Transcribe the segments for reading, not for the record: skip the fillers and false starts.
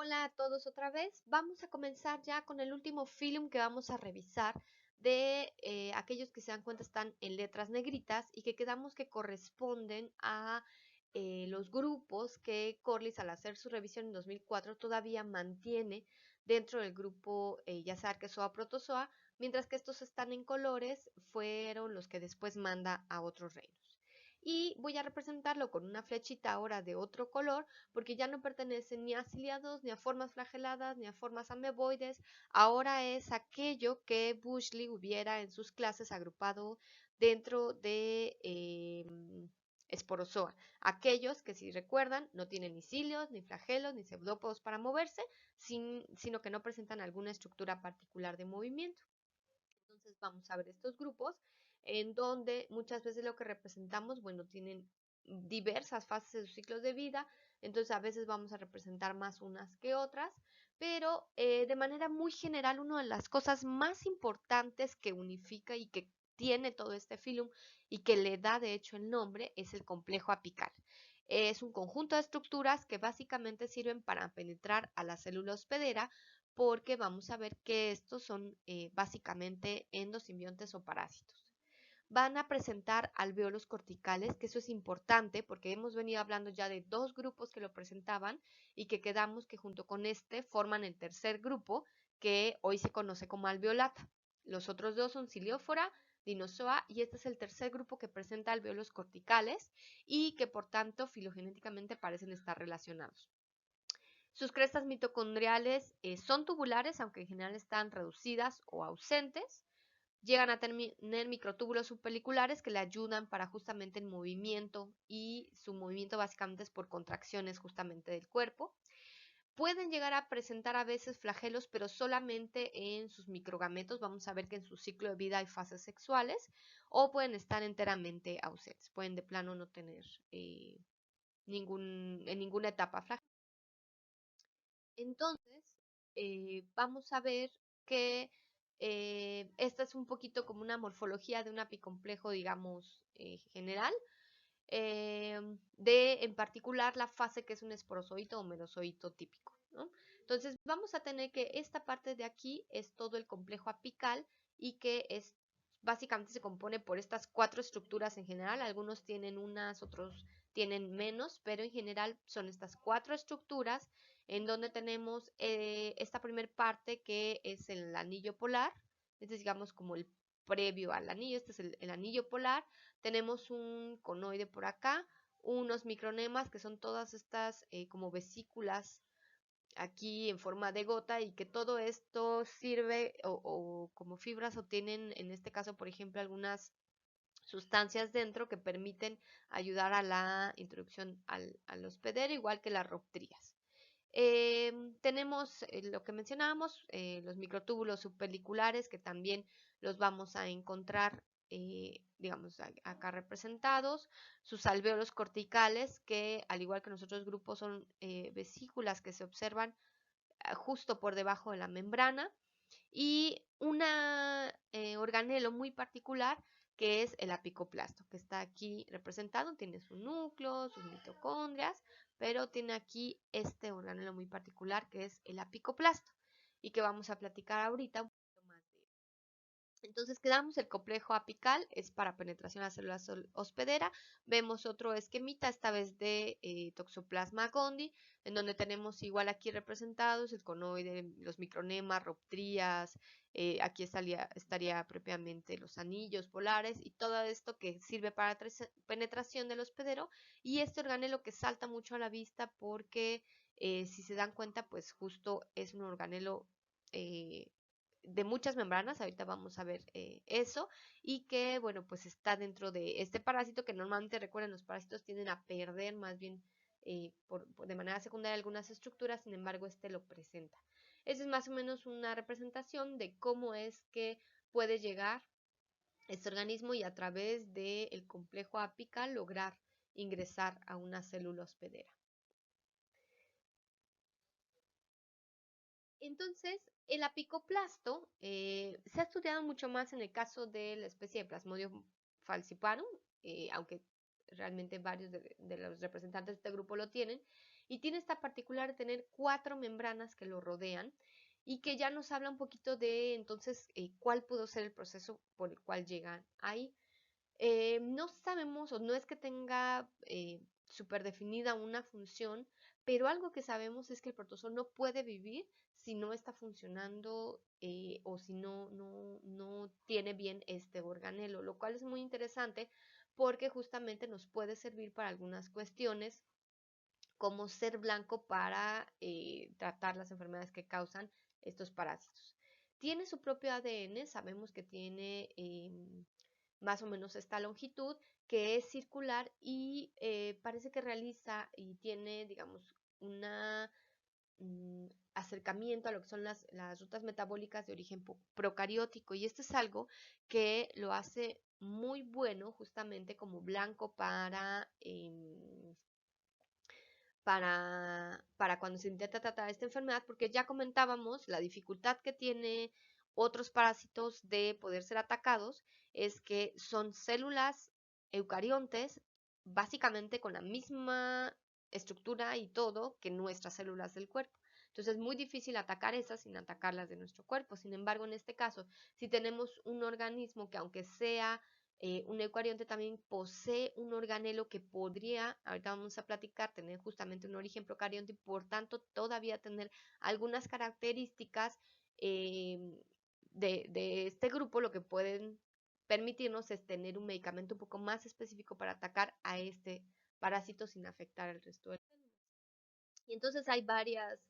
Hola a todos otra vez. Vamos a comenzar ya con el último film que vamos a revisar de aquellos que se dan cuenta están en letras negritas y que quedamos que corresponden a los grupos que Corliss al hacer su revisión en 2004 todavía mantiene dentro del grupo Yazar, Quesoa, Protozoa, mientras que estos están en colores, fueron los que después manda a otros reinos. Y voy a representarlo con una flechita ahora de otro color porque ya no pertenecen ni a ciliados, ni a formas flageladas, ni a formas ameboides. Ahora es aquello que Bushley hubiera en sus clases agrupado dentro de Esporozoa. Aquellos que, si recuerdan, no tienen ni cilios, ni flagelos, ni pseudópodos para moverse, sino que no presentan alguna estructura particular de movimiento. Entonces vamos a ver estos grupos en donde muchas veces lo que representamos, bueno, tienen diversas fases de sus ciclos de vida, entonces a veces vamos a representar más unas que otras, pero de manera muy general, una de las cosas más importantes que unifica y que tiene todo este filum y que le da de hecho el nombre es el complejo apical. Es un conjunto de estructuras que básicamente sirven para penetrar a la célula hospedera porque vamos a ver que estos son básicamente endosimbiontes o parásitos. Van a presentar alvéolos corticales, que eso es importante porque hemos venido hablando ya de dos grupos que lo presentaban y que quedamos que junto con este forman el tercer grupo que hoy se conoce como alveolata. Los otros dos son Ciliófora, Dinozoa y este es el tercer grupo que presenta alvéolos corticales y que por tanto filogenéticamente parecen estar relacionados. Sus crestas mitocondriales son tubulares, aunque en general están reducidas o ausentes. Llegan a tener microtúbulos subpeliculares que le ayudan para justamente el movimiento y su movimiento básicamente es por contracciones justamente del cuerpo. Pueden llegar a presentar a veces flagelos, pero solamente en sus microgametos. Vamos a ver que en su ciclo de vida hay fases sexuales o pueden estar enteramente ausentes. Pueden de plano no tener en ninguna etapa flagelo. Entonces, vamos a ver que esta es un poquito como una morfología de un apicomplejo, digamos, general, de en particular la fase que es un esporozoito o merozoito típico, ¿no? Entonces, vamos a tener que esta parte de aquí es todo el complejo apical y que es básicamente se compone por estas cuatro estructuras en general. Algunos tienen unas, otros tienen menos, pero en general son estas cuatro estructuras en donde tenemos esta primer parte que es el anillo polar, este es digamos como el previo al anillo, este es el anillo polar, tenemos un conoide por acá, unos micronemas que son todas estas como vesículas aquí en forma de gota y que todo esto sirve o como fibras obtienen en este caso por ejemplo algunas sustancias dentro que permiten ayudar a la introducción al hospedero igual que las roptrías. Tenemos lo que mencionábamos, los microtúbulos subpeliculares que también los vamos a encontrar, digamos, acá representados, sus alvéolos corticales que al igual que los otros grupos son vesículas que se observan justo por debajo de la membrana y un organelo muy particular que es el apicoplasto, que está aquí representado, tiene su núcleo, sus mitocondrias, pero tiene aquí este organelo muy particular que es el apicoplasto y que vamos a platicar ahorita un poquito más de él. Entonces quedamos el complejo apical, es para penetración a la célula hospedera. Vemos otro esquemita, esta vez de Toxoplasma gondii, en donde tenemos igual aquí representados el conoide, los micronemas, roptrías, aquí estaría propiamente los anillos polares y todo esto que sirve para penetración del hospedero. Y este organelo que salta mucho a la vista porque si se dan cuenta, pues justo es un organelo de muchas membranas, ahorita vamos a ver eso, y que, bueno, pues está dentro de este parásito que normalmente, recuerden, los parásitos tienden a perder más bien de manera secundaria algunas estructuras, sin embargo, este lo presenta. Esa es más o menos una representación de cómo es que puede llegar este organismo y a través del complejo apical lograr ingresar a una célula hospedera. Entonces, el apicoplasto se ha estudiado mucho más en el caso de la especie de Plasmodium falciparum, aunque realmente varios de los representantes de este grupo lo tienen, y tiene esta particular de tener 4 membranas que lo rodean y que ya nos habla un poquito de entonces cuál pudo ser el proceso por el cual llegan ahí. No sabemos o no es que tenga súper definida una función, pero algo que sabemos es que el protozoo no puede vivir si no está funcionando o si no tiene bien este organelo, lo cual es muy interesante porque justamente nos puede servir para algunas cuestiones como ser blanco para tratar las enfermedades que causan estos parásitos. Tiene su propio ADN, sabemos que tiene más o menos esta longitud, que es circular y parece que realiza y tiene, digamos, una acercamiento a lo que son las rutas metabólicas de origen procariótico. Y esto es algo que lo hace muy bueno justamente como blanco para cuando se intenta tratar esta enfermedad, porque ya comentábamos la dificultad que tiene otros parásitos de poder ser atacados, es que son células eucariontes, básicamente con la misma estructura y todo que nuestras células del cuerpo. Entonces es muy difícil atacar esas sin atacarlas de nuestro cuerpo. Sin embargo, en este caso, si tenemos un organismo que aunque sea un eucarionte también posee un organelo que podría, ahorita vamos a platicar, tener justamente un origen procarionte y por tanto todavía tener algunas características de este grupo, lo que pueden permitirnos es tener un medicamento un poco más específico para atacar a este parásito sin afectar al resto del células. Y entonces hay varias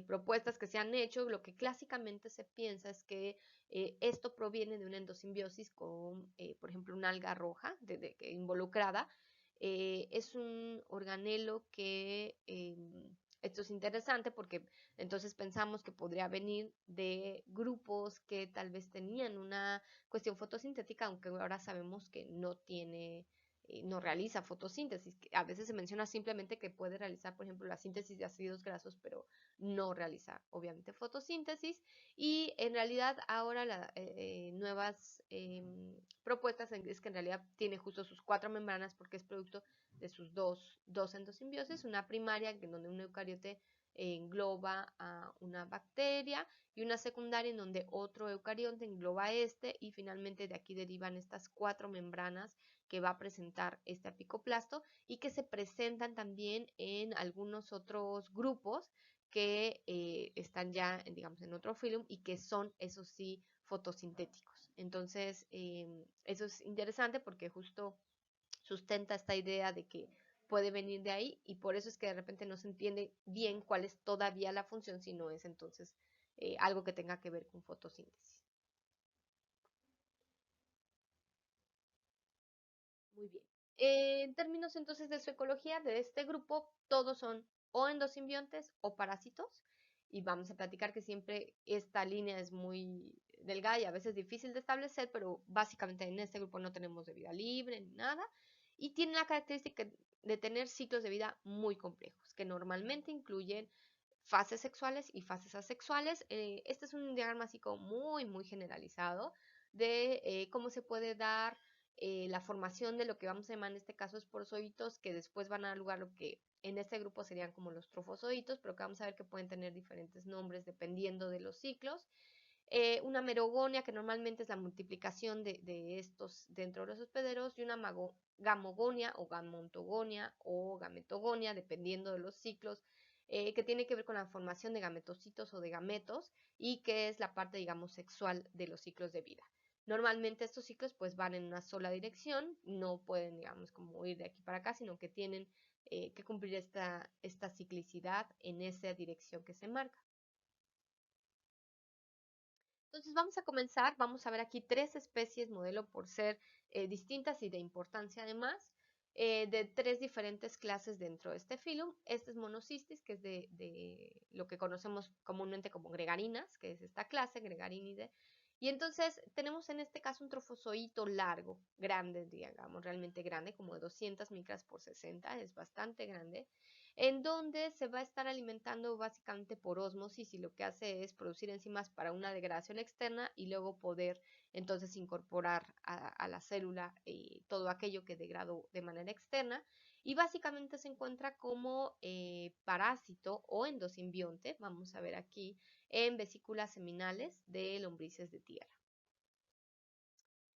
propuestas que se han hecho. Lo que clásicamente se piensa es que esto proviene de una endosimbiosis con, por ejemplo, una alga roja involucrada. Es un organelo que, esto es interesante porque entonces pensamos que podría venir de grupos que tal vez tenían una cuestión fotosintética, aunque ahora sabemos que no tiene no realiza fotosíntesis. A veces se menciona simplemente que puede realizar, por ejemplo, la síntesis de ácidos grasos, pero no realiza, obviamente, fotosíntesis. Y en realidad ahora las nuevas propuestas es que en realidad tiene justo sus 4 membranas porque es producto de sus dos endosimbiosis, una primaria en donde un eucariote engloba a una bacteria y una secundaria en donde otro eucarionte engloba a este y finalmente de aquí derivan estas 4 membranas que va a presentar este apicoplasto y que se presentan también en algunos otros grupos que están ya, digamos, en otro filum y que son, eso sí, fotosintéticos. Entonces, eso es interesante porque justo sustenta esta idea de que puede venir de ahí y por eso es que de repente no se entiende bien cuál es todavía la función si no es entonces algo que tenga que ver con fotosíntesis. Muy bien. En términos entonces de su ecología, de este grupo, todos son o endosimbiontes o parásitos. Y vamos a platicar que siempre esta línea es muy delgada y a veces difícil de establecer, pero básicamente en este grupo no tenemos de vida libre ni nada. Y tiene la característica de tener ciclos de vida muy complejos, que normalmente incluyen fases sexuales y fases asexuales. Este es un diagrama así como muy generalizado de cómo se puede dar la formación de lo que vamos a llamar en este caso esporozoitos, que después van a dar lugar a lo que en este grupo serían como los trofozoitos, pero que vamos a ver que pueden tener diferentes nombres dependiendo de los ciclos. Una merogonia, que normalmente es la multiplicación de estos dentro de los hospederos, y una gamogonia o gamontogonia o gametogonia, dependiendo de los ciclos, que tiene que ver con la formación de gametocitos o de gametos y que es la parte, digamos, sexual de los ciclos de vida. Normalmente estos ciclos pues van en una sola dirección, no pueden, digamos, como ir de aquí para acá, sino que tienen que cumplir esta ciclicidad en esa dirección que se marca. Entonces vamos a comenzar, vamos a ver aquí 3 especies modelo por ser distintas y de importancia además, de 3 diferentes clases dentro de este filum. Este es Monocistis, que es de lo que conocemos comúnmente como gregarinas, que es esta clase, Gregarinidae. Y entonces tenemos en este caso un trofozoito largo, grande, digamos, realmente grande, como de 200 micras por 60, es bastante grande, en donde se va a estar alimentando básicamente por ósmosis y lo que hace es producir enzimas para una degradación externa y luego poder entonces incorporar a la célula todo aquello que degradó de manera externa. y básicamente se encuentra como parásito o endosimbionte, vamos a ver aquí, en vesículas seminales de lombrices de tierra.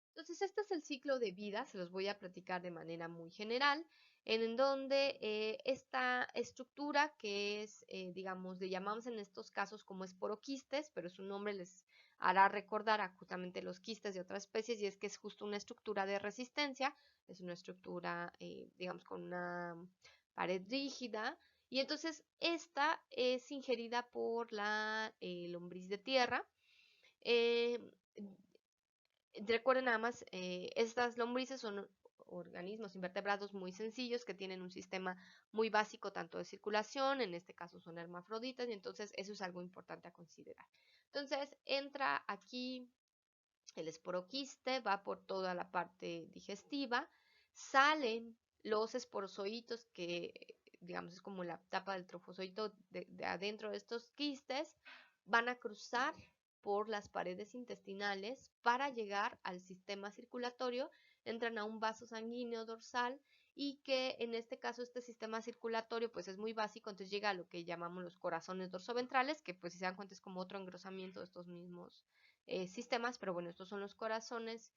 Entonces, este es el ciclo de vida, se los voy a platicar de manera muy general, en donde esta estructura que es, digamos, le llamamos en estos casos como esporoquistes, pero su nombre les hará recordar a justamente los quistes de otras especies, y es que es justo una estructura de resistencia, es una estructura, digamos, con una pared rígida, y entonces esta es ingerida por la lombriz de tierra. Eh, Recuerden nada más, estas lombrices son organismos invertebrados muy sencillos que tienen un sistema muy básico tanto de circulación, en este caso son hermafroditas, y entonces eso es algo importante a considerar. Entonces entra aquí el esporoquiste, va por toda la parte digestiva, salen los esporozoitos que, digamos, es como la tapa del trofozoito de adentro de estos quistes, van a cruzar por las paredes intestinales para llegar al sistema circulatorio, entran a un vaso sanguíneo dorsal y que en este caso este sistema circulatorio pues es muy básico, entonces llega a lo que llamamos los corazones dorsoventrales, que pues si se dan cuenta es como otro engrosamiento de estos mismos sistemas, pero bueno, estos son los corazones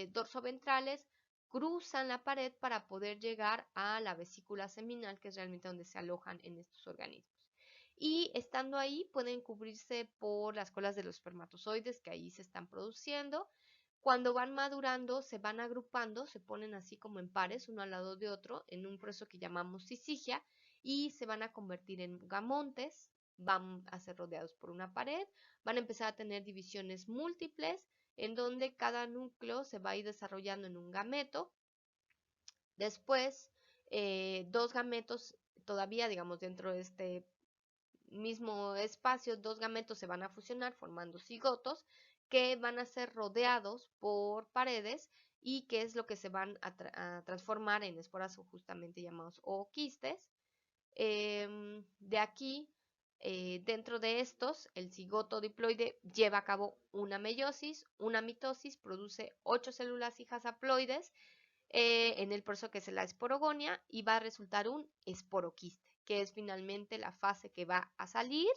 dorsoventrales, cruzan la pared para poder llegar a la vesícula seminal, que es realmente donde se alojan en estos organismos. Y estando ahí pueden cubrirse por las colas de los espermatozoides que ahí se están produciendo. Cuando van madurando, se van agrupando, se ponen así como en pares, uno al lado de otro, en un proceso que llamamos cisigia, y se van a convertir en gamontes, van a ser rodeados por una pared, van a empezar a tener divisiones múltiples, en donde cada núcleo se va a ir desarrollando en un gameto. Después, dos gametos todavía, digamos, dentro de este mismo espacio, dos gametos se van a fusionar formando cigotos que van a ser rodeados por paredes y que es lo que se van a transformar en esporas justamente llamados ooquistes. De aquí, dentro de estos, el cigoto diploide lleva a cabo una meiosis, una mitosis, produce 8 células hijas haploides en el proceso que es la esporogonia y va a resultar un esporoquiste, que es finalmente la fase que va a salir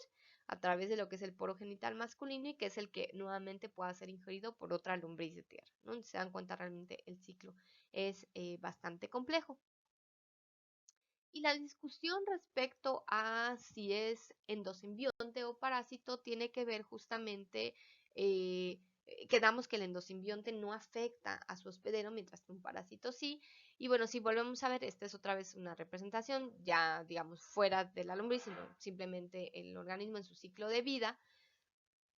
a través de lo que es el poro genital masculino y que es el que nuevamente pueda ser ingerido por otra lombriz de tierra, ¿no? Se dan cuenta realmente el ciclo es bastante complejo. Y la discusión respecto a si es endosimbionte o parásito tiene que ver justamente, quedamos que el endosimbionte no afecta a su hospedero, mientras que un parásito sí. Y bueno, si volvemos a ver, esta es otra vez una representación, ya digamos fuera de la lombriz, sino simplemente el organismo en su ciclo de vida,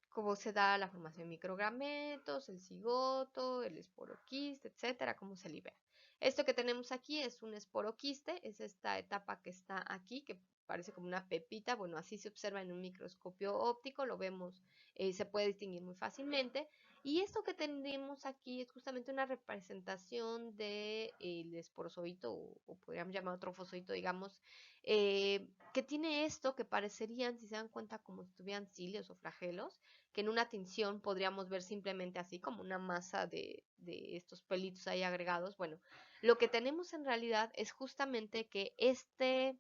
cómo se da la formación de microgametos, el cigoto, el esporoquiste, etcétera, cómo se libera. Esto que tenemos aquí es un esporoquiste, es esta etapa que está aquí, que parece como una pepita, bueno, así se observa en un microscopio óptico, lo vemos, se puede distinguir muy fácilmente. Y esto que tenemos aquí es justamente una representación del esporozoito, o podríamos llamar trofozoito, digamos, que tiene esto que parecerían, si se dan cuenta, como si tuvieran cilios o flagelos, que en una tinción podríamos ver simplemente así como una masa de estos pelitos ahí agregados. Bueno, lo que tenemos en realidad es justamente que este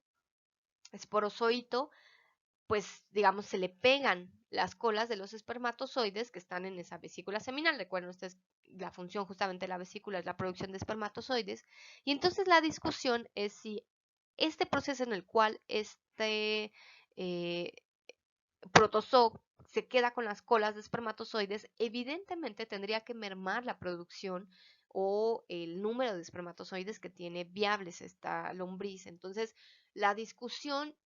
esporozoito, pues digamos, se le pegan las colas de los espermatozoides que están en esa vesícula seminal. Recuerden ustedes, la función justamente de la vesícula es la producción de espermatozoides. Y entonces la discusión es si este proceso en el cual este protozoo se queda con las colas de espermatozoides, evidentemente tendría que mermar la producción o el número de espermatozoides que tiene viables esta lombriz. Entonces, la discusión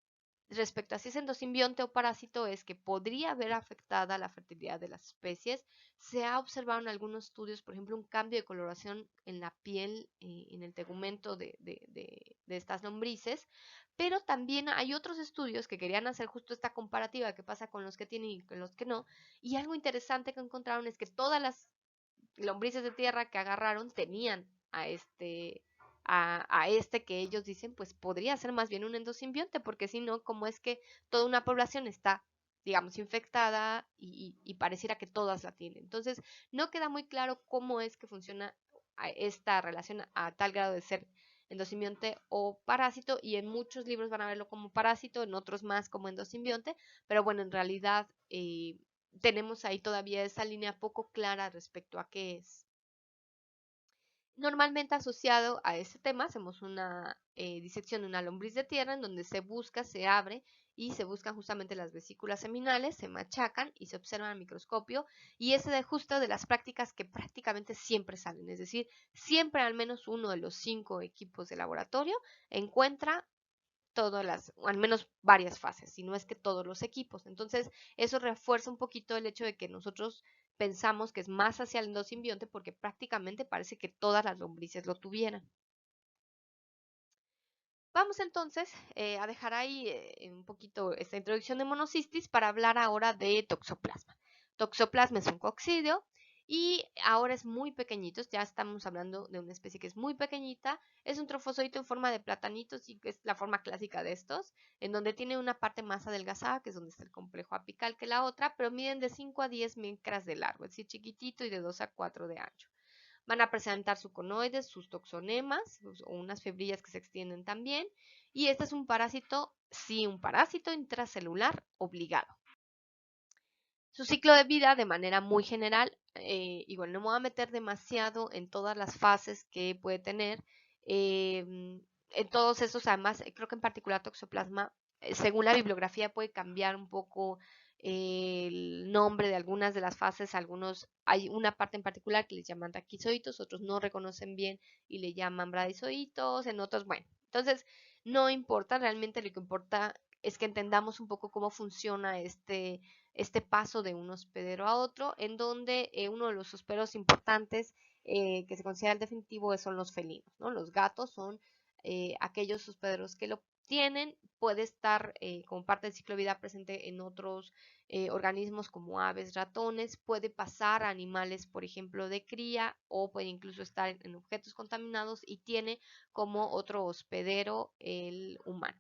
respecto a si es endosimbionte o parásito es que podría haber afectada la fertilidad de las especies. Se ha observado en algunos estudios, por ejemplo, un cambio de coloración en la piel, en el tegumento de estas lombrices, pero también hay otros estudios que querían hacer justo esta comparativa de qué pasa con los que tienen y con los que no, y algo interesante que encontraron es que todas las lombrices de tierra que agarraron tenían a este que ellos dicen, pues podría ser más bien un endosimbionte, porque si no, como es que toda una población está, digamos, infectada y pareciera que todas la tienen. Entonces, no queda muy claro cómo es que funciona esta relación a tal grado de ser endosimbionte o parásito, y en muchos libros van a verlo como parásito, en otros más como endosimbionte, pero bueno, en realidad tenemos ahí todavía esa línea poco clara respecto a qué es. Normalmente asociado a este tema hacemos una disección de una lombriz de tierra en donde se busca, se abre y se buscan justamente las vesículas seminales, se machacan y se observan al microscopio, y ese es justo de las prácticas que prácticamente siempre salen, es decir, siempre al menos uno de los 5 equipos de laboratorio encuentra todas las, o al menos varias fases, si no es que todos los equipos. Entonces, eso refuerza un poquito el hecho de que nosotros pensamos que es más hacia el endosimbionte porque prácticamente parece que todas las lombrices lo tuvieran. Vamos entonces a dejar ahí un poquito esta introducción de monocistis para hablar ahora de toxoplasma. Toxoplasma es un coccidio y ahora es muy pequeñito, ya estamos hablando de una especie que es muy pequeñita, es un trofozoito en forma de platanitos y es la forma clásica de estos, en donde tiene una parte más adelgazada, que es donde está el complejo apical, que la otra, pero miden de 5 a 10 micras de largo, es decir, chiquitito, y de 2 a 4 de ancho. Van a presentar su conoides, sus toxonemas o unas fibrillas que se extienden también. Y este es un parásito, sí, un parásito intracelular obligado. Su ciclo de vida, de manera muy general, igual no me voy a meter demasiado en todas las fases que puede tener. En todos esos, además, creo que en particular Toxoplasma, según la bibliografía, puede cambiar un poco el nombre de algunas de las fases. Algunos, hay una parte en particular que les llaman taquizoitos, otros no reconocen bien y le llaman bradizoitos, en otros, bueno. Entonces, no importa, realmente lo que importa es que entendamos un poco cómo funciona este paso de un hospedero a otro, en donde uno de los hospederos importantes que se considera el definitivo son los felinos, ¿no? Los gatos son aquellos hospederos que lo tienen, puede estar como parte del ciclo de vida presente en otros organismos como aves, ratones, puede pasar a animales, por ejemplo, de cría, o puede incluso estar en objetos contaminados y tiene como otro hospedero el humano.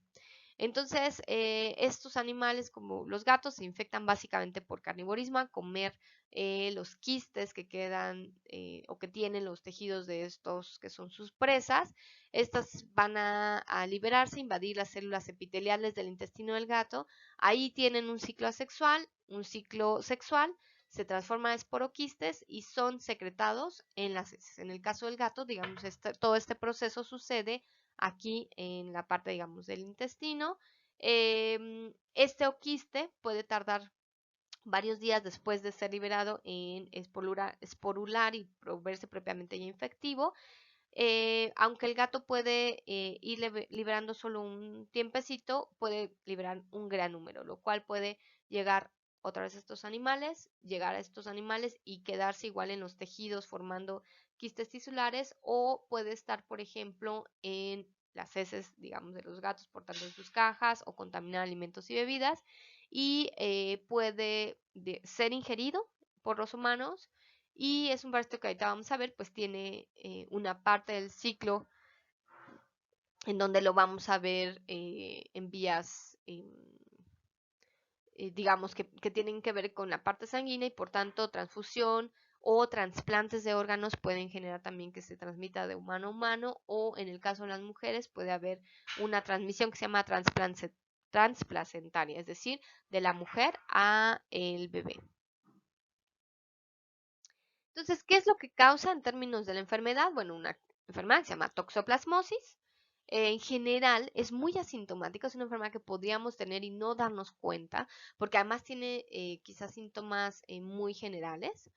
Entonces, estos animales como los gatos se infectan básicamente por carnivorismo, a comer los quistes que quedan o que tienen los tejidos de estos que son sus presas. Estas van a liberarse, invadir las células epiteliales del intestino del gato. Ahí tienen un ciclo asexual, un ciclo sexual, se transforman en esporoquistes y son secretados en las heces. En el caso del gato, digamos, todo este proceso sucede aquí en la parte, digamos, del intestino. Este oquiste puede tardar varios días después de ser liberado en esporular y verse propiamente ya infectivo. Aunque el gato puede ir liberando solo un tiempecito, puede liberar un gran número, lo cual puede llegar otra vez a estos animales, llegar a estos animales y quedarse igual en los tejidos formando quistes tisulares, o puede estar, por ejemplo, en las heces, digamos, de los gatos, portando en sus cajas o contaminar alimentos y bebidas, y puede ser ingerido por los humanos, y es un parásito que ahorita vamos a ver, pues tiene una parte del ciclo en donde lo vamos a ver en vías, digamos, que tienen que ver con la parte sanguínea, y por tanto transfusión o trasplantes de órganos pueden generar también que se transmita de humano a humano, o en el caso de las mujeres puede haber una transmisión que se llama transplacentaria, es decir, de la mujer a el bebé. Entonces, ¿qué es lo que causa en términos de la enfermedad? Bueno, una enfermedad que se llama toxoplasmosis. En general es muy asintomática, es una enfermedad que podríamos tener y no darnos cuenta, porque además tiene quizás síntomas muy generales,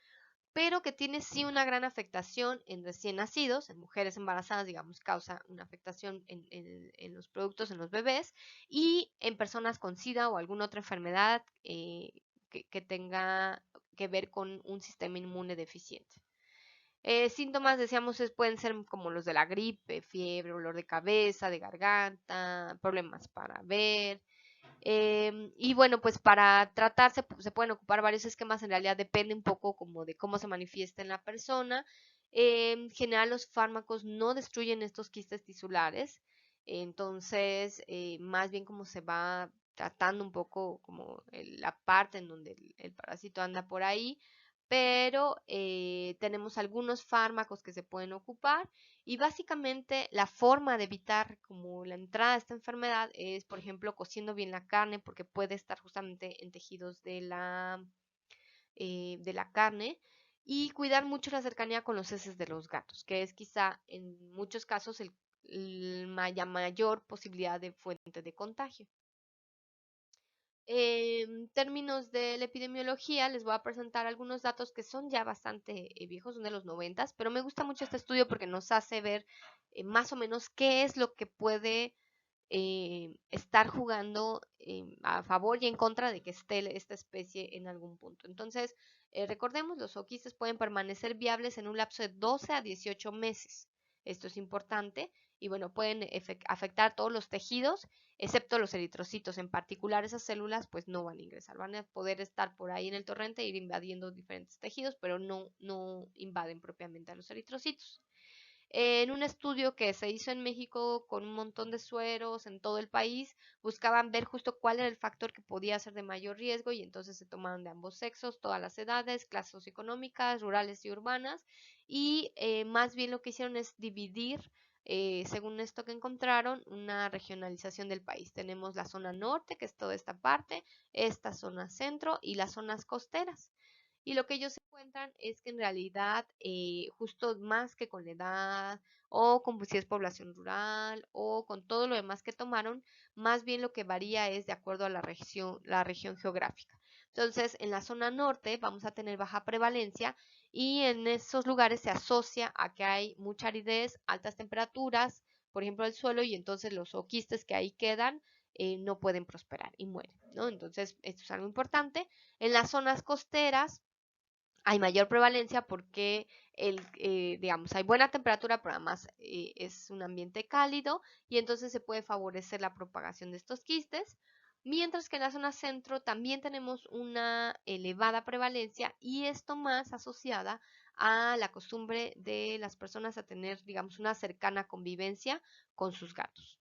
pero que tiene sí una gran afectación en recién nacidos, en mujeres embarazadas, digamos, causa una afectación en los productos, en los bebés, y en personas con SIDA o alguna otra enfermedad que tenga que ver con un sistema inmune deficiente. Síntomas, decíamos, pueden ser como los de la gripe, fiebre, dolor de cabeza, de garganta, problemas para ver. Y bueno, pues para tratarse se pueden ocupar varios esquemas, en realidad depende un poco como de cómo se manifiesta en la persona. En general los fármacos no destruyen estos quistes tisulares, entonces más bien como se va tratando un poco como la parte en donde el parásito anda por ahí, pero tenemos algunos fármacos que se pueden ocupar y básicamente la forma de evitar como la entrada de esta enfermedad es, por ejemplo, cociendo bien la carne porque puede estar justamente en tejidos de la carne y cuidar mucho la cercanía con los heces de los gatos, que es quizá en muchos casos la mayor posibilidad de fuente de contagio. En términos de la epidemiología, les voy a presentar algunos datos que son ya bastante viejos, son de los 90, pero me gusta mucho este estudio porque nos hace ver más o menos qué es lo que puede estar jugando a favor y en contra de que esté esta especie en algún punto. Entonces, recordemos, los zooquistes pueden permanecer viables en un lapso de 12 a 18 meses. Esto es importante y bueno, pueden afectar todos los tejidos, excepto los eritrocitos. En particular, esas células pues no van a ingresar, van a poder estar por ahí en el torrente e ir invadiendo diferentes tejidos, pero no invaden propiamente a los eritrocitos. En un estudio que se hizo en México con un montón de sueros en todo el país, buscaban ver justo cuál era el factor que podía ser de mayor riesgo y entonces se tomaron de ambos sexos, todas las edades, clases socioeconómicas, rurales y urbanas y más bien lo que hicieron es dividir, según esto que encontraron, una regionalización del país. Tenemos la zona norte, que es toda esta parte, esta zona centro y las zonas costeras. Y lo que ellos encuentran es que en realidad, justo más que con la edad o con si es población rural o con todo lo demás que tomaron, más bien lo que varía es de acuerdo a la región geográfica. Entonces, en la zona norte vamos a tener baja prevalencia y en esos lugares se asocia a que hay mucha aridez, altas temperaturas, por ejemplo, el suelo, y entonces los oquistes que ahí quedan no pueden prosperar y mueren, ¿no? Entonces, esto es algo importante. En las zonas costeras hay mayor prevalencia porque digamos, hay buena temperatura, pero además es un ambiente cálido y entonces se puede favorecer la propagación de estos quistes, mientras que en la zona centro también tenemos una elevada prevalencia y esto más asociada a la costumbre de las personas a tener, digamos, una cercana convivencia con sus gatos.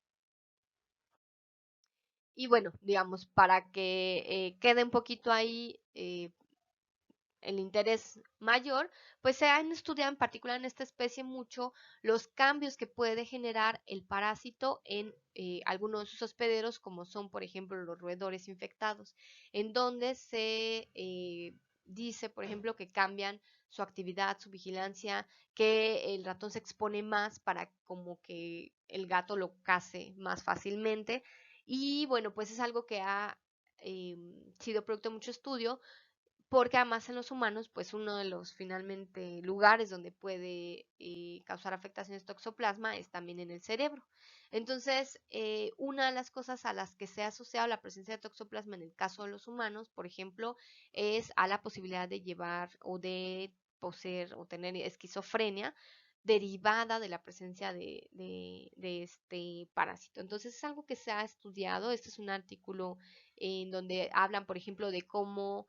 Y bueno, digamos, para que quede un poquito ahí el interés mayor, pues se han estudiado en particular en esta especie mucho los cambios que puede generar el parásito en algunos de sus hospederos, como son, por ejemplo, los roedores infectados, en donde se dice, por ejemplo, que cambian su actividad, su vigilancia, que el ratón se expone más para como que el gato lo case más fácilmente. Y bueno, pues es algo que ha sido producto de mucho estudio porque además en los humanos, pues uno de los finalmente lugares donde puede causar afectaciones toxoplasma es también en el cerebro. Entonces, una de las cosas a las que se ha asociado la presencia de toxoplasma en el caso de los humanos, por ejemplo, es a la posibilidad de llevar o de poseer o tener esquizofrenia derivada de la presencia de este parásito. Entonces, es algo que se ha estudiado. Este es un artículo en donde hablan, por ejemplo, de cómo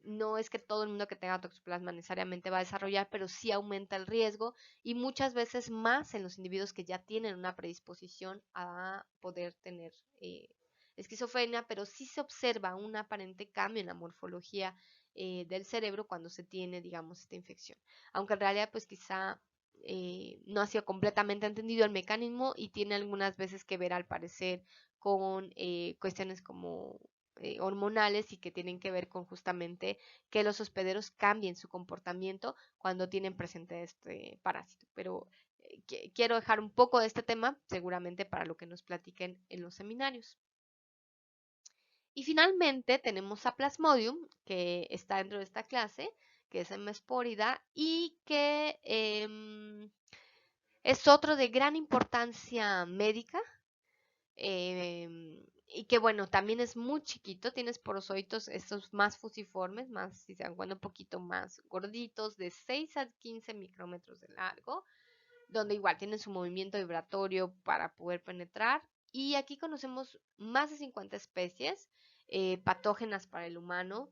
no es que todo el mundo que tenga toxoplasma necesariamente va a desarrollar, pero sí aumenta el riesgo y muchas veces más en los individuos que ya tienen una predisposición a poder tener esquizofrenia, pero sí se observa un aparente cambio en la morfología del cerebro cuando se tiene, digamos, esta infección. Aunque en realidad, pues quizá no ha sido completamente entendido el mecanismo y tiene algunas veces que ver, al parecer, con cuestiones como hormonales y que tienen que ver con justamente que los hospederos cambien su comportamiento cuando tienen presente este parásito. Pero quiero dejar un poco de este tema seguramente para lo que nos platiquen en los seminarios. Y finalmente tenemos a Plasmodium, que está dentro de esta clase, que es Hemespórida y que es otro de gran importancia médica. Y que bueno, también es muy chiquito, tiene esporozoitos estos más fusiformes, más, si se dan cuenta, un poquito más gorditos, de 6 a 15 micrómetros de largo, donde igual tienen su movimiento vibratorio para poder penetrar. Y aquí conocemos más de 50 especies patógenas para el humano.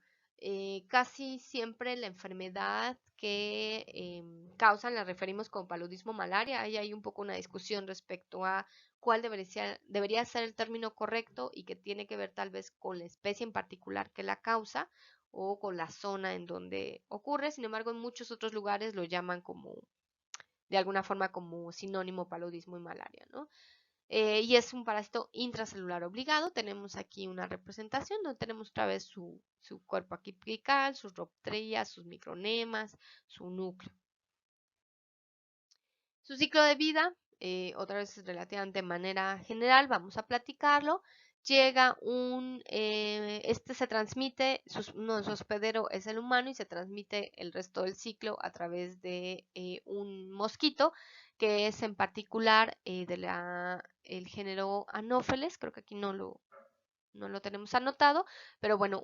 Casi siempre la enfermedad que causan la referimos como paludismo malaria. Ahí hay un poco una discusión respecto a cuál debería ser el término correcto y que tiene que ver tal vez con la especie en particular que la causa o con la zona en donde ocurre. Sin embargo, en muchos otros lugares lo llaman como, de alguna forma, como sinónimo paludismo y malaria, ¿no? Y es un parásito intracelular obligado. Tenemos aquí una representación donde tenemos otra vez su cuerpo apical, sus rhoptrías, sus micronemas, su núcleo. Su ciclo de vida, otra vez relativamente de manera general, vamos a platicarlo. Llega este se transmite, su hospedero es el humano y se transmite el resto del ciclo a través de un mosquito, que es en particular el género Anopheles. Creo que aquí no lo tenemos anotado, pero bueno,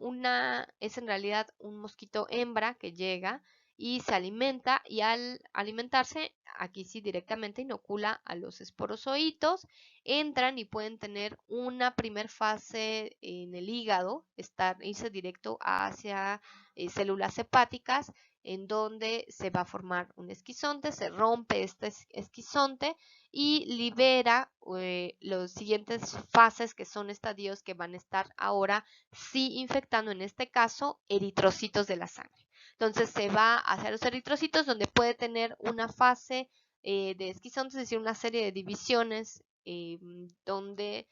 es en realidad un mosquito hembra que llega y se alimenta, y al alimentarse, aquí sí directamente inocula a los esporozoitos, entran y pueden tener una primer fase en el hígado, irse directo hacia células hepáticas, en donde se va a formar un esquizonte, se rompe este esquizonte y libera los siguientes fases, que son estadios que van a estar ahora sí infectando, en este caso, eritrocitos de la sangre. Entonces se va hacia los eritrocitos, donde puede tener una fase de esquizonte, es decir, una serie de divisiones donde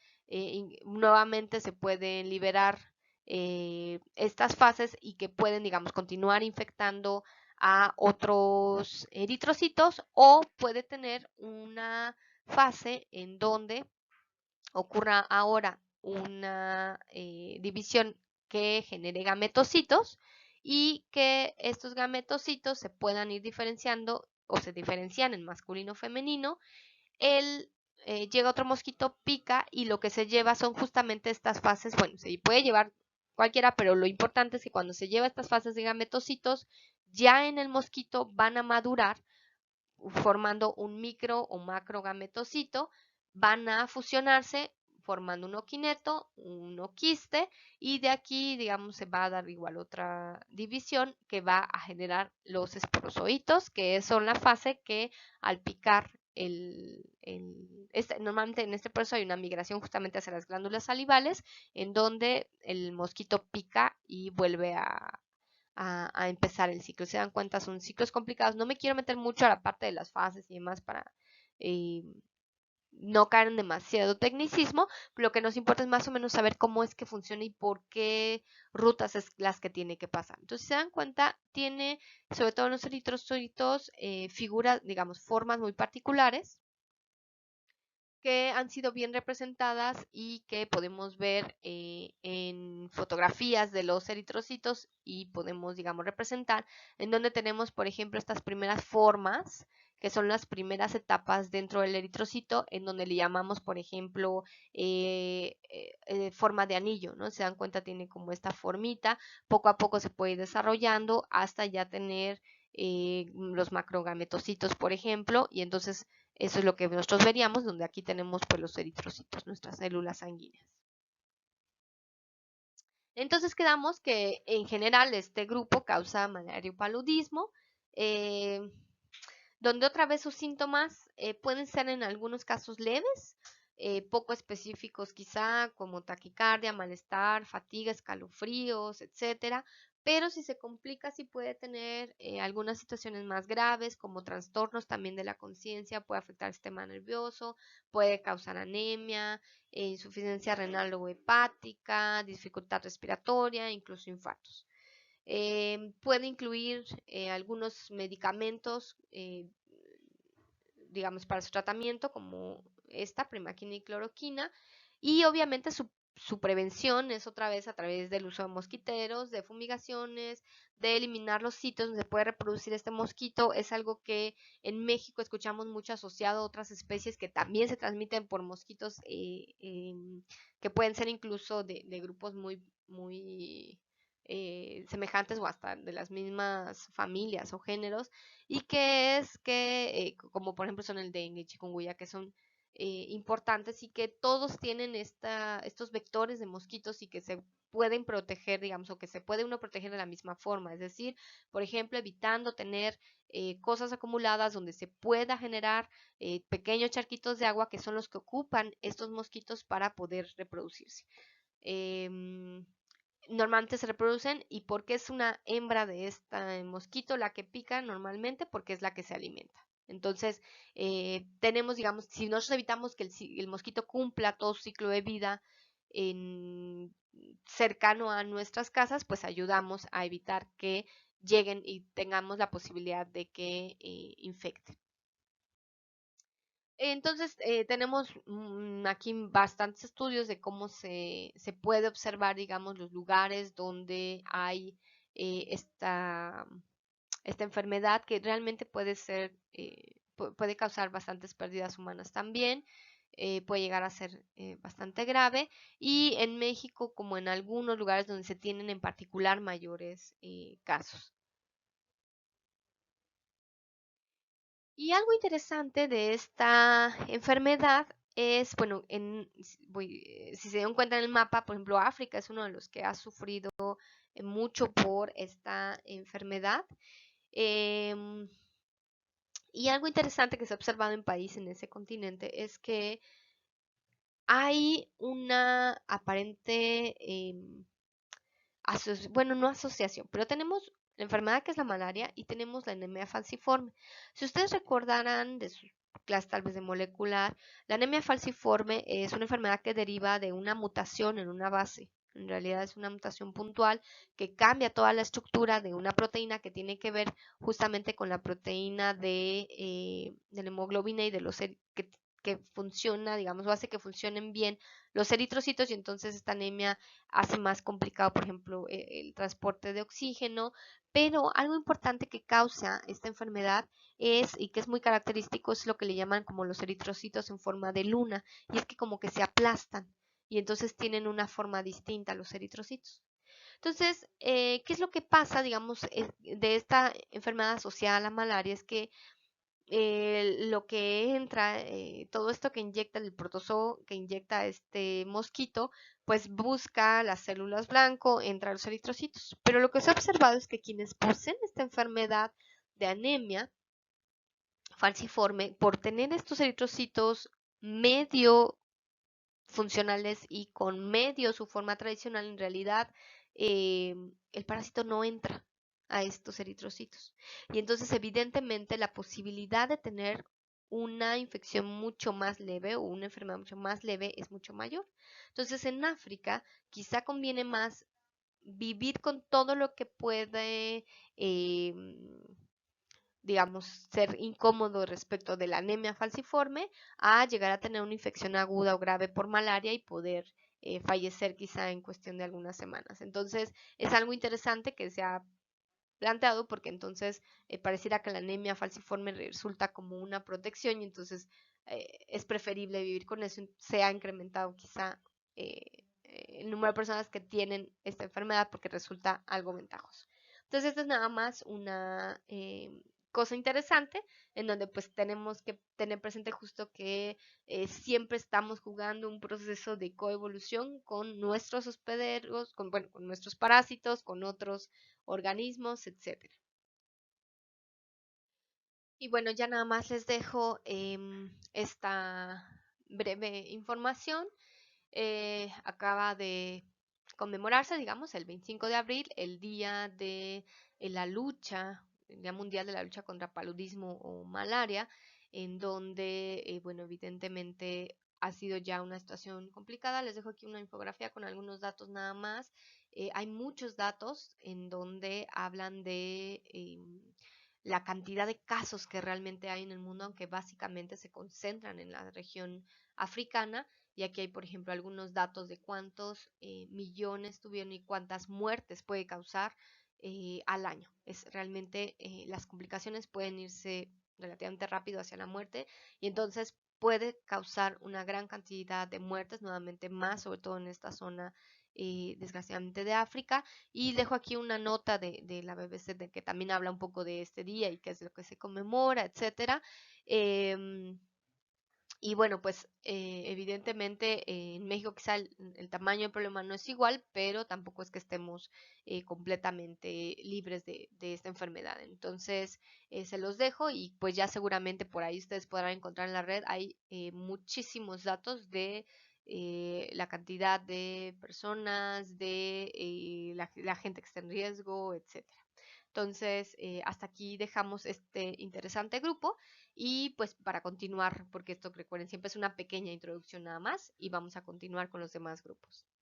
nuevamente se pueden liberar estas fases y que pueden, digamos, continuar infectando a otros eritrocitos, o puede tener una fase en donde ocurra ahora una división que genere gametocitos, y que estos gametocitos se puedan ir diferenciando o se diferencian en masculino o femenino. Llega otro mosquito, pica, y lo que se lleva son justamente estas fases. Bueno, se puede llevar cualquiera, pero lo importante es que cuando se lleva estas fases de gametocitos, ya en el mosquito van a madurar formando un micro o macro gametocito, van a fusionarse formando un oquineto, un oquiste, y de aquí, digamos, se va a dar igual otra división que va a generar los esporozoitos, que son la fase que al picar normalmente en este proceso hay una migración justamente hacia las glándulas salivales, en donde el mosquito pica y vuelve a empezar el ciclo. Se dan cuenta, son ciclos complicados. No me quiero meter mucho a la parte de las fases y demás para eh, no caer en demasiado tecnicismo. Lo que nos importa es más o menos saber cómo es que funciona y por qué rutas es las que tiene que pasar. Entonces, si se dan cuenta, tiene, sobre todo en los eritrocitos, figuras, digamos, formas muy particulares que han sido bien representadas y que podemos ver en fotografías de los eritrocitos, y podemos, digamos, representar en donde tenemos, por ejemplo, estas primeras formas, que son las primeras etapas dentro del eritrocito, en donde le llamamos, por ejemplo, forma de anillo, ¿no? Se dan cuenta, tiene como esta formita, poco a poco se puede ir desarrollando hasta ya tener los macrogametocitos, por ejemplo, y entonces eso es lo que nosotros veríamos, donde aquí tenemos pues los eritrocitos, nuestras células sanguíneas. Entonces quedamos que en general este grupo causa malaria o paludismo, eh, donde otra vez sus síntomas pueden ser en algunos casos leves, poco específicos quizá, como taquicardia, malestar, fatiga, escalofríos, etcétera. Pero si se complica, sí puede tener algunas situaciones más graves, como trastornos también de la conciencia, puede afectar el sistema nervioso, puede causar anemia, insuficiencia renal o hepática, dificultad respiratoria, incluso infartos. Puede incluir algunos medicamentos, digamos, para su tratamiento, como esta, primaquina y cloroquina, y obviamente su prevención es otra vez a través del uso de mosquiteros, de fumigaciones, de eliminar los sitios donde se puede reproducir este mosquito. Es algo que en México escuchamos mucho asociado a otras especies que también se transmiten por mosquitos, que pueden ser incluso de grupos muy semejantes o hasta de las mismas familias o géneros, y que es que, como por ejemplo son el dengue y chikungunya, que son importantes, y que todos tienen estos vectores de mosquitos y que se pueden proteger, digamos, o que se puede uno proteger de la misma forma. Es decir, por ejemplo, evitando tener cosas acumuladas donde se pueda generar pequeños charquitos de agua, que son los que ocupan estos mosquitos para poder reproducirse. normalmente se reproducen. ¿Y por qué es una hembra de esta mosquito la que pica normalmente? Porque es la que se alimenta. Entonces, tenemos, digamos, si nosotros evitamos que el mosquito cumpla todo su ciclo de vida en, cercano a nuestras casas, pues ayudamos a evitar que lleguen y tengamos la posibilidad de que infecten. Entonces, tenemos aquí bastantes estudios de cómo se puede observar, digamos, los lugares donde hay esta enfermedad que realmente puede ser, puede causar bastantes pérdidas humanas también, puede llegar a ser bastante grave. Y en México, como en algunos lugares donde se tienen en particular mayores casos. Y algo interesante de esta enfermedad es, bueno, si se dieron cuenta en el mapa, por ejemplo, África es uno de los que ha sufrido mucho por esta enfermedad. Em, y algo interesante que se ha observado en país en ese continente es que hay una aparente bueno, no asociación, pero tenemos la enfermedad que es la malaria y tenemos la anemia falciforme. Si ustedes recordarán de su clase tal vez de molecular, la anemia falciforme es una enfermedad que deriva de una mutación en una base. En realidad es una mutación puntual que cambia toda la estructura de una proteína que tiene que ver justamente con la proteína de la hemoglobina y de los que funciona, digamos, o hace que funcionen bien los eritrocitos, y entonces esta anemia hace más complicado, por ejemplo, el transporte de oxígeno. Pero algo importante que causa esta enfermedad es, y que es muy característico, es lo que le llaman como los eritrocitos en forma de luna, y es que como que se aplastan y entonces tienen una forma distinta los eritrocitos. Entonces, ¿qué es lo que pasa, digamos, de esta enfermedad asociada a la malaria? Es que lo que entra, todo esto que inyecta el protozoo, que inyecta este mosquito, pues busca las células blanco, entra a los eritrocitos. Pero lo que se ha observado es que quienes poseen esta enfermedad de anemia falciforme, por tener estos eritrocitos medio funcionales y con medio su forma tradicional, en realidad el parásito no entra a estos eritrocitos. Y entonces, evidentemente, la posibilidad de tener una infección mucho más leve o una enfermedad mucho más leve es mucho mayor. Entonces, en África, quizá conviene más vivir con todo lo que puede eh, digamos, ser incómodo respecto de la anemia falciforme a llegar a tener una infección aguda o grave por malaria y poder fallecer quizá en cuestión de algunas semanas. Entonces, es algo interesante que se ha planteado porque entonces pareciera que la anemia falciforme resulta como una protección, y entonces es preferible vivir con eso. Se ha incrementado quizá el número de personas que tienen esta enfermedad porque resulta algo ventajoso. Entonces, esto es nada más una cosa interesante en donde pues tenemos que tener presente justo que siempre estamos jugando un proceso de coevolución con nuestros hospederos, bueno, con nuestros parásitos, con otros organismos, etcétera. Y bueno, ya nada más les dejo esta breve información. Acaba de conmemorarse, digamos, el 25 de abril, el día de la lucha, el Día Mundial de la Lucha contra Paludismo o Malaria, en donde, bueno, evidentemente ha sido ya una situación complicada. Les dejo aquí una infografía con algunos datos nada más. Hay muchos datos en donde hablan de la cantidad de casos que realmente hay en el mundo, aunque básicamente se concentran en la región africana. Y aquí hay, por ejemplo, algunos datos de cuántos millones tuvieron y cuántas muertes puede causar al año. Es realmente las complicaciones pueden irse relativamente rápido hacia la muerte, y entonces puede causar una gran cantidad de muertes, nuevamente más, sobre todo en esta zona desgraciadamente de África. Y dejo aquí una nota de la BBC de que también habla un poco de este día y qué es lo que se conmemora, etcétera. Y bueno, pues evidentemente en México quizá el tamaño del problema no es igual, pero tampoco es que estemos completamente libres de esta enfermedad. Entonces, se los dejo, y pues ya seguramente por ahí ustedes podrán encontrar en la red, hay muchísimos datos de la cantidad de personas, de la gente que está en riesgo, etcétera. Entonces, hasta aquí dejamos este interesante grupo y pues para continuar, porque esto recuerden siempre es una pequeña introducción nada más y vamos a continuar con los demás grupos.